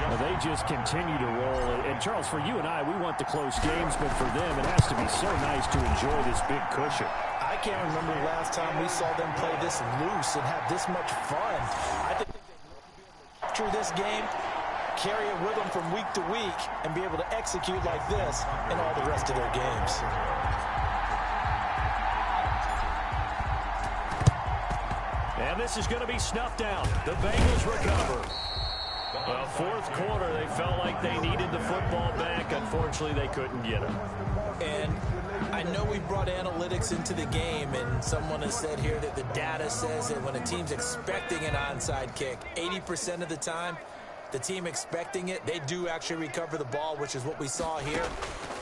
Well, they just continue to roll. And, Charles, for you and I, we want the close games, but for them, it has to be so nice to enjoy this big cushion. I can't remember the last time we saw them play this loose and have this much fun. I think they can capture this game, carry it with them from week to week, and be able to execute like this in all the rest of their games. And this is going to be snuffed out. The Bengals recover. Well, fourth quarter, they felt like they needed the football back. Unfortunately, they couldn't get it. And I know we brought analytics into the game, and someone has said here that the data says that when a team's expecting an onside kick, 80% of the time, the team expecting it, they do actually recover the ball, which is what we saw here.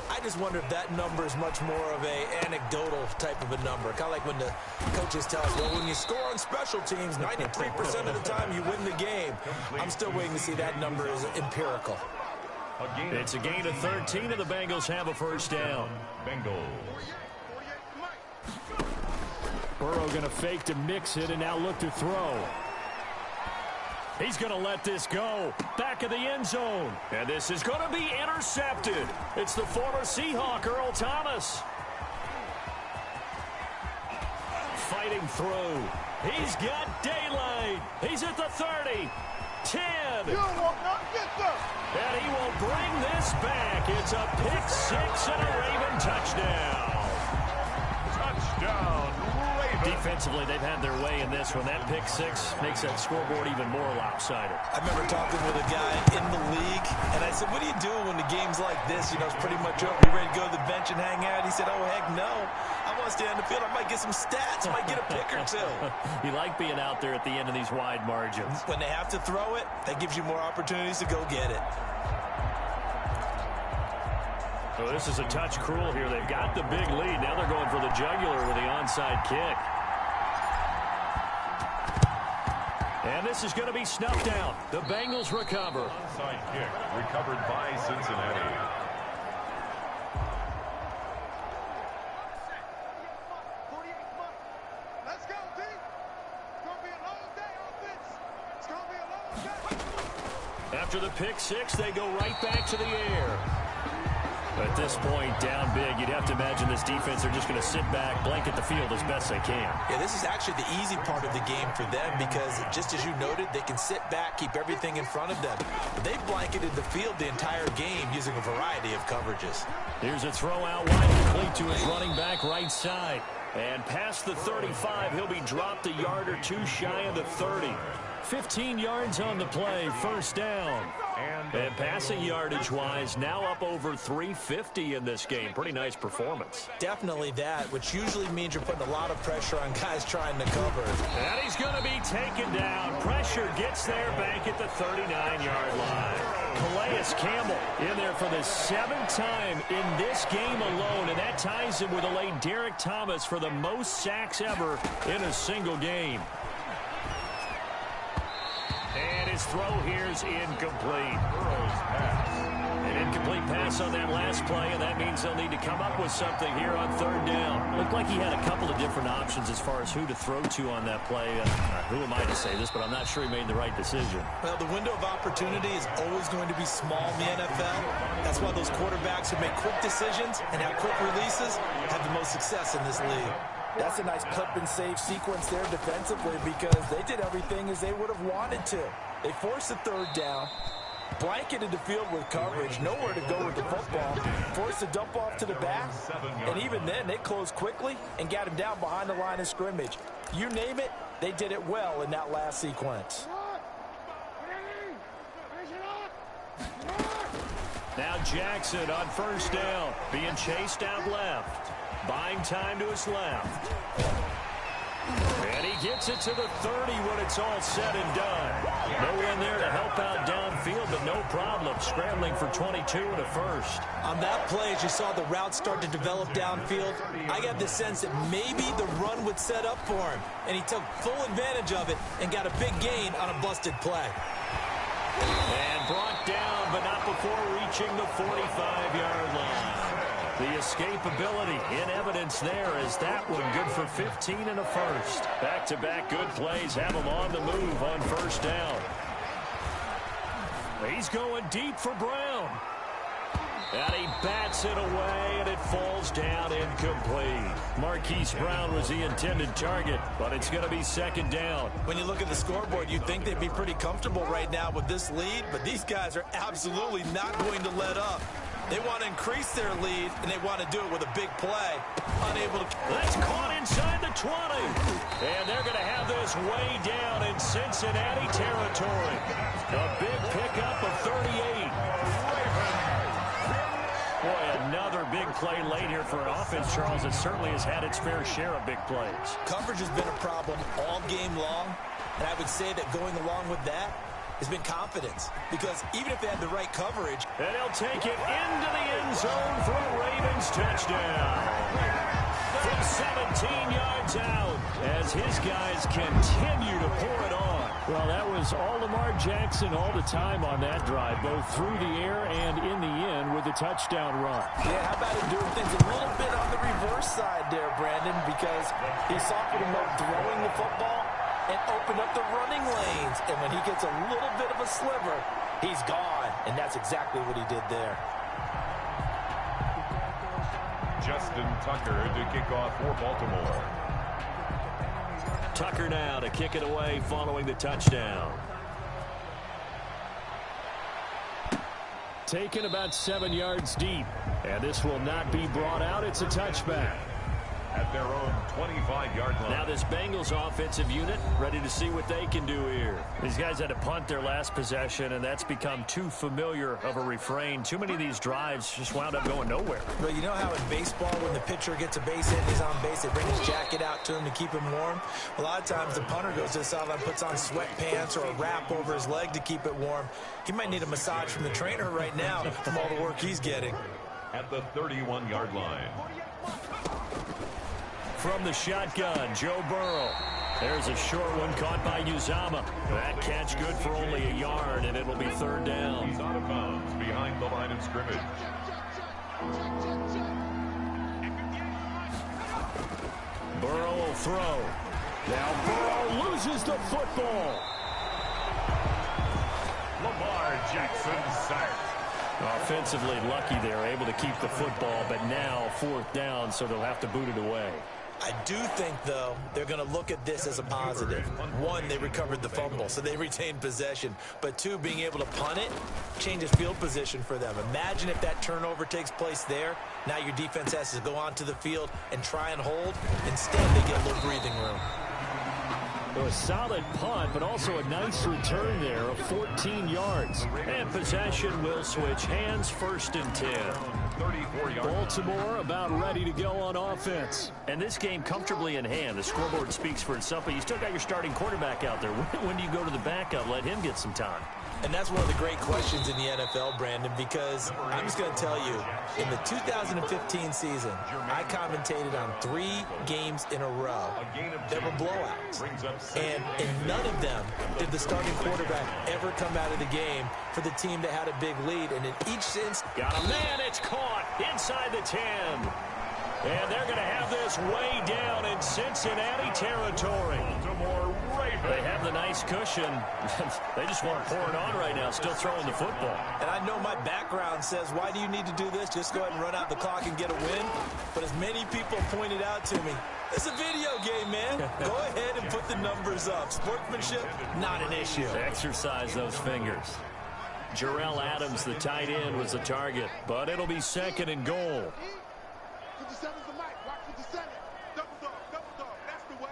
I just wonder if that number is much more of a anecdotal type of a number. Kind of like when the coaches tell us, well, when you score on special teams, 93% of the time you win the game. I'm still waiting to see that number is empirical. It's a gain of 13, and the Bengals have a first down. Bengals. Burrow going to fake to mix it and now look to throw. He's going to let this go. Back of the end zone. And this is going to be intercepted. It's the former Seahawk, Earl Thomas. Fighting through. He's got daylight. He's at the 30. 10. And he will bring this back. It's a pick six and a Raven touchdown. Touchdown, Raven. Defensively, they've had their way in this one. That pick six makes that scoreboard even more lopsided. I remember talking with a guy in the league, and I said, what do you do when the game's like this? You know, it's pretty much over. You ready to go to the bench and hang out? He said, oh, heck no. I wants to end the field. I might get some stats. Might get a pick or two. You like being out there at the end of these wide margins. When they have to throw it, that gives you more opportunities to go get it. So this is a touch cruel here. They've got the big lead. Now they're going for the jugular with the onside kick. And this is going to be snuffed out. The Bengals recover. Onside kick recovered by Cincinnati. Let's go, D. It's going to be a long day on this. It's going to be a long day. After the pick six, they go right back to the air. At this point, down big, you'd have to imagine this defense are just going to sit back, blanket the field as best they can. Yeah, this is actually the easy part of the game for them because, just as you noted, they can sit back, keep everything in front of them. But they've blanketed the field the entire game using a variety of coverages. Here's a throw out wide, complete to his running back right side. And past the 35, he'll be dropped a yard or two shy of the 30. 15 yards on the play, first down. And passing yardage-wise, now up over 350 in this game. Pretty nice performance. Definitely that, which usually means you're putting a lot of pressure on guys trying to cover. And he's going to be taken down. Pressure gets there back at the 39-yard line. Calais Campbell in there for the seventh time in this game alone, and that ties him with the late Derek Thomas for the most sacks ever in a single game. And his throw here is incomplete. An incomplete pass on that last play, and that means they'll need to come up with something here on third down. Looked like he had a couple of different options as far as who to throw to on that play. Who am I to say this, but I'm not sure he made the right decision. Well, the window of opportunity is always going to be small in the NFL. That's why those quarterbacks who make quick decisions and have quick releases have the most success in this league. That's a nice clip and save sequence there defensively because they did everything as they would have wanted to. They forced the third down, blanketed the field with coverage, nowhere to go with the football, forced a dump off to the back, and even then they closed quickly and got him down behind the line of scrimmage. You name it, they did it well in that last sequence. Now Jackson on first down, being chased out left. Buying time to his left. And he gets it to the 30 when it's all said and done. No one there to help out downfield, but no problem. Scrambling for 22 and a first. On that play, as you saw the route start to develop downfield, I got the sense that maybe the run would set up for him. And he took full advantage of it and got a big gain on a busted play. And brought down, but not before reaching the 45-yard line. The escapability in evidence there as that one good for 15 and a first. Back-to-back good plays have him on the move on first down. He's going deep for Brown. And he bats it away, and it falls down incomplete. Marquise Brown was the intended target, but it's going to be second down. When you look at the scoreboard, you'd think they'd be pretty comfortable right now with this lead, but these guys are absolutely not going to let up. They want to increase their lead, and they want to do it with a big play. Unable to... That's caught inside the 20. And they're going to have this way down in Cincinnati territory. A big pickup of 38. Boy, another big play late here for an offense, Charles, that certainly has had its fair share of big plays. Coverage has been a problem all game long, and I would say that going along with that has been confidence, because even if they had the right coverage... And he'll take it into the end zone for a Ravens touchdown. From 17 yards out, as his guys continue to pour it on. Well, that was all Lamar Jackson all the time on that drive, both through the air and in the end with a touchdown run. Yeah, how about him doing things a little bit on the reverse side there, Brandon, because he softened him up throwing the football and opened up the running lanes. And when he gets a little bit of a sliver, he's gone. And that's exactly what he did there. Justin Tucker to kick off for Baltimore. Tucker now to kick it away following the touchdown. Taken about 7 yards deep. And this will not be brought out. It's a touchback. At their own 25-yard line. Now this Bengals offensive unit ready to see what they can do here. These guys had to punt their last possession, and that's become too familiar of a refrain. Too many of these drives just wound up going nowhere. But you know how in baseball, when the pitcher gets a base hit and he's on base, they bring his jacket out to him to keep him warm? A lot of times the punter goes to the sideline, puts on sweatpants or a wrap over his leg to keep it warm. He might need a massage from the trainer right now from all the work he's getting. At the 31-yard line. From the shotgun, Joe Burrow. There's a short one caught by Uzama. That catch good for only a yard, and it'll be third down. He's out of bounds behind the line of scrimmage. Burrow will throw. Now Burrow loses the football. Lamar Jackson sacked. Offensively lucky they're able to keep the football, but now fourth down, so they'll have to boot it away. I do think, though, they're going to look at this as a positive. One, they recovered the fumble, so they retained possession. But two, being able to punt it changes field position for them. Imagine if that turnover takes place there. Now your defense has to go onto the field and try and hold. Instead, they get a little breathing room. A solid punt, but also a nice return there of 14 yards. And possession will switch hands, first and 10. Baltimore about ready to go on offense. And this game comfortably in hand. The scoreboard speaks for itself, but you still got your starting quarterback out there. When do you go to the backup? Let him get some time. And that's one of the great questions in the NFL, Brandon, because I'm just going to tell you, in the 2015 season, I commentated on 3 games in a row that were blowouts. And in none of them did the starting quarterback ever come out of the game for the team that had a big lead. And in each instance, got a man, it's caught inside the 10. And they're going to have this way down in Cincinnati territory. They have the nice cushion. They just want to pour it on right now, still throwing the football. And I know my background says, why do you need to do this? Just go ahead and run out the clock and get a win. But as many people pointed out to me, it's a video game, man. Go ahead and put the numbers up. Sportsmanship, not an issue. Exercise those fingers. Jarrell Adams, the tight end, was the target, but it'll be second and goal. 57's the mic. Watch 57. Double dog. That's the way.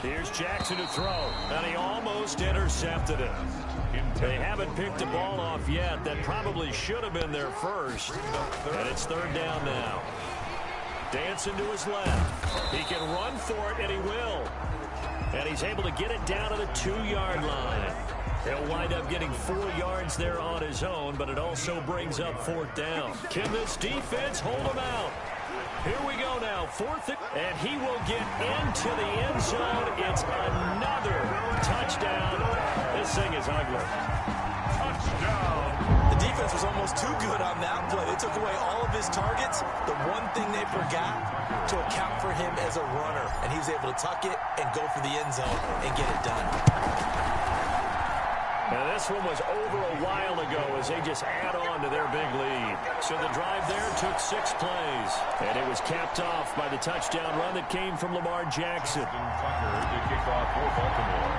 Here's Jackson to throw, and he almost intercepted it. They haven't picked the ball off yet. That probably should have been their first. And it's third down now. Dancing to his left. He can run for it, and he will. And he's able to get it down to the 2-yard line. He'll wind up getting 4 yards there on his own, but it also brings up fourth down. Can this defense hold him out? Here we go now, fourth, and he will get into the end zone. It's another touchdown. This thing is ugly. Touchdown. The defense was almost too good on that play. They took away all of his targets. The one thing they forgot to account for him as a runner, and he was able to tuck it and go for the end zone and get it done. Now this one was over a while ago as they just add on to their big lead. So the drive there took 6 plays. And it was capped off by the touchdown run that came from Lamar Jackson. Tucker to kick off for Baltimore.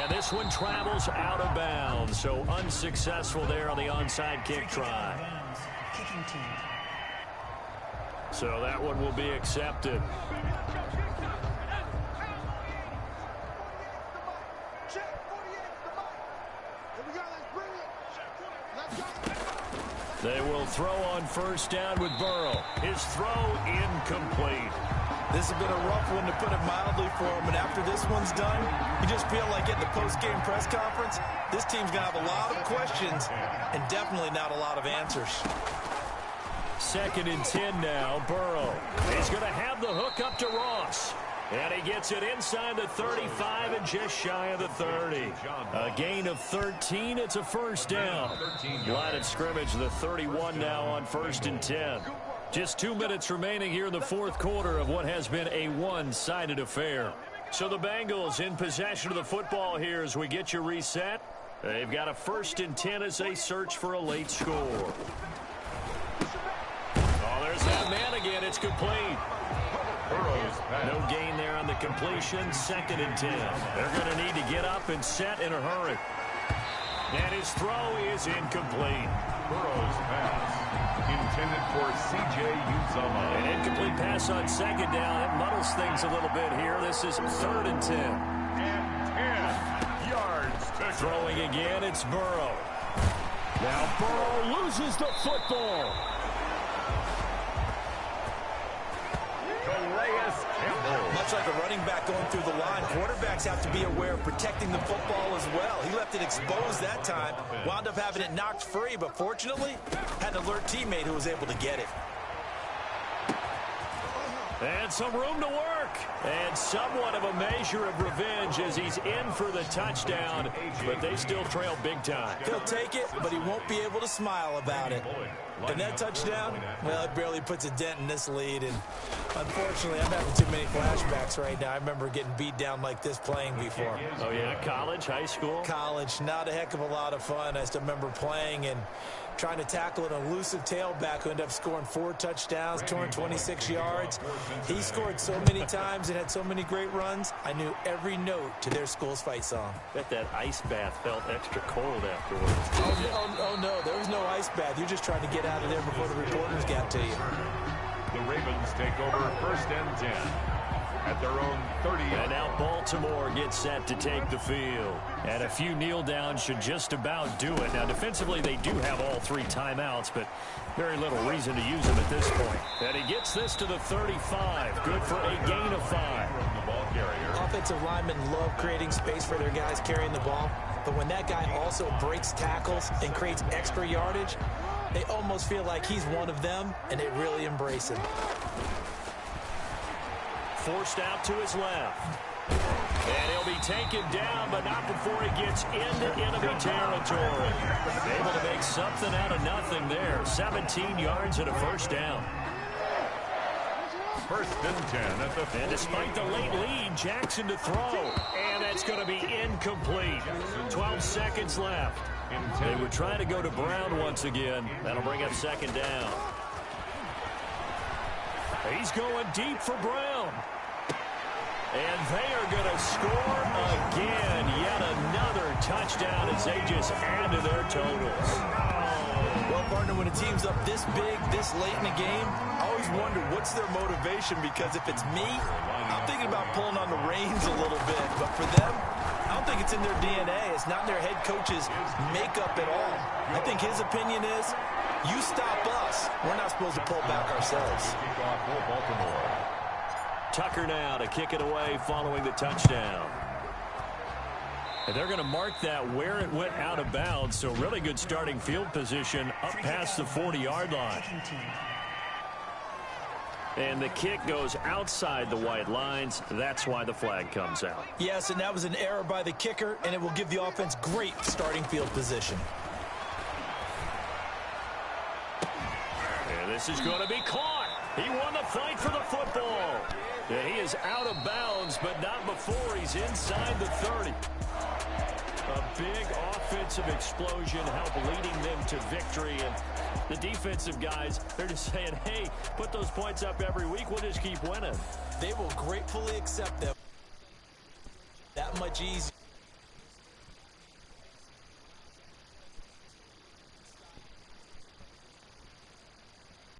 And this one travels out of bounds. So unsuccessful there on the onside kick try. So that one will be accepted. They will throw on first down with Burrow. His throw incomplete. This has been a rough one, to put it mildly, for him. And after this one's done, you just feel like at the post-game press conference, this team's going to have a lot of questions and definitely not a lot of answers. Second and 10 now, Burrow. He's going to have the hook up to Ross. And he gets it inside the 35 and just shy of the 30. A gain of 13. It's a first down. Line of scrimmage, the 31 now on first and 10. Just 2 minutes remaining here in the fourth quarter of what has been a one-sided affair. So the Bengals in possession of the football here as we get you reset. They've got a first and 10 as they search for a late score. Oh, there's that man again. It's complete. No gain there on the completion. Second and 10. They're going to need to get up and set in a hurry. And his throw is incomplete. Burrow's pass intended for C.J. Uzomah. An incomplete pass on second down. It muddles things a little bit here. This is 3rd and 10. And 10 yards to Throwing again, it's Burrow. Now Burrow loses the football. Much like a running back going through the line, quarterbacks have to be aware of protecting the football as well. He left it exposed that time, wound up having it knocked free, but fortunately, had an alert teammate who was able to get it. And some room to work. And somewhat of a measure of revenge as he's in for the touchdown, but they still trail big time. He'll take it, but he won't be able to smile about it. And that touchdown, well, it barely puts a dent in this lead. And unfortunately, I'm having too many flashbacks right now. I remember getting beat down like this playing before. Oh, yeah? College, high school? College, not a heck of a lot of fun. I still remember playing and trying to tackle an elusive tailback who ended up scoring 4 touchdowns, 226 yards. He scored so many times and had so many great runs, I knew every note to their school's fight song. Bet that ice bath felt extra cold afterwards. Oh, no, there was no ice bath. You're just trying to get out of there before the reporters got to you. The Ravens take over 1st and 10 at their own 30. And now Baltimore gets set to take the field. And a few kneel downs should just about do it. Now, defensively, they do have all 3 timeouts, but very little reason to use them at this point. And he gets this to the 35. Good for a gain of 5. Offensive linemen love creating space for their guys carrying the ball, but when that guy also breaks tackles and creates extra yardage, they almost feel like he's one of them, and they really embrace him. Forced out to his left. And he'll be taken down, but not before he gets into enemy territory. Able to make something out of nothing there. 17 yards and a 1st down. 1st and 10 at the 40. And despite the late lead, Jackson to throw. And that's going to be incomplete. 12 seconds left. They were trying to go to Brown once again. That'll bring up 2nd down. He's going deep for Brown. And they are going to score again. Yet another touchdown as they just add to their totals. Well, partner, when a team's up this big, this late in the game, I always wonder what's their motivation, because if it's me, I'm thinking about pulling on the reins a little bit. But for them, I don't think it's in their DNA. It's not in their head coach's makeup at all. I think his opinion is, you stop us, we're not supposed to pull back ourselves. Tucker now to kick it away following the touchdown. And they're going to mark that where it went out of bounds, so really good starting field position up past the 40-yard line. And the kick goes outside the white lines. That's why the flag comes out. Yes, and that was an error by the kicker, and it will give the offense great starting field position. And this is going to be caught. He won the fight for the football. And he is out of bounds, but not before he's inside the 30. A big offensive explosion helped leading them to victory. And the defensive guys, they're just saying, hey, put those points up every week. We'll just keep winning. They will gratefully accept them. That much easier.